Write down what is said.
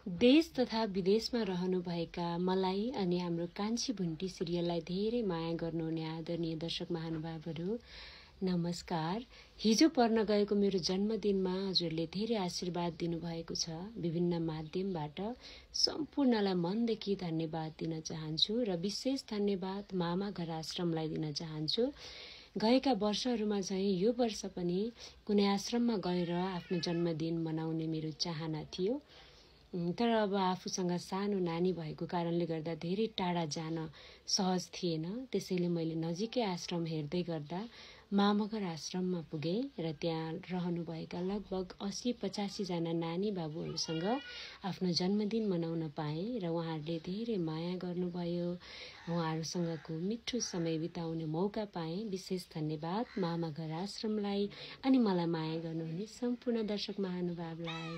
देश तथा विदेशमा रहनुभएका मलाई अनि हाम्रो कान्छी भुन्टी सिरियललाई धेरै माया गर्नुहुने आदरणीय दर्शक महानुभावहरू नमस्कार। हिजो पर्न गएको मेरो जन्मदिनमा हजुरले धेरै आशीर्वाद दिनुभएको छ। विभिन्न माध्यमबाट सम्पूर्णलाई मनदेखि धन्यवाद दिन चाहन्छु र विशेष धन्यवाद मामा घर आश्रमलाई दिन चाहन्छु। गएका वर्षहरूमा चाहिँ यो वर्ष पनि कुनै आश्रममा गएर आफ्नो जन्मदिन मनाउने मेरो चाहना थियो, तर अब आफूसँग सानो नानी भएको कारणले गर्दा धेरै टाढा जान सहज थिएन। त्यसैले मैले नजिकै आश्रम हेर्दै गर्दा मामाघर आश्रममा पुगेँ र त्यहाँ रहनुभएका लगभग 80-85 जना नानी बाबुहरूसँग आफ्नो जन्मदिन मनाउन पाएँ र उहाँहरूले धेरै माया गर्नुभयो। उहाँहरूसँगको मिठो समय बिताउने मौका पाएँ। विशेष धन्यवाद मामाघर आश्रमलाई अनि मलाई माया गर्नुहुने सम्पूर्ण दर्शक महानुभावलाई।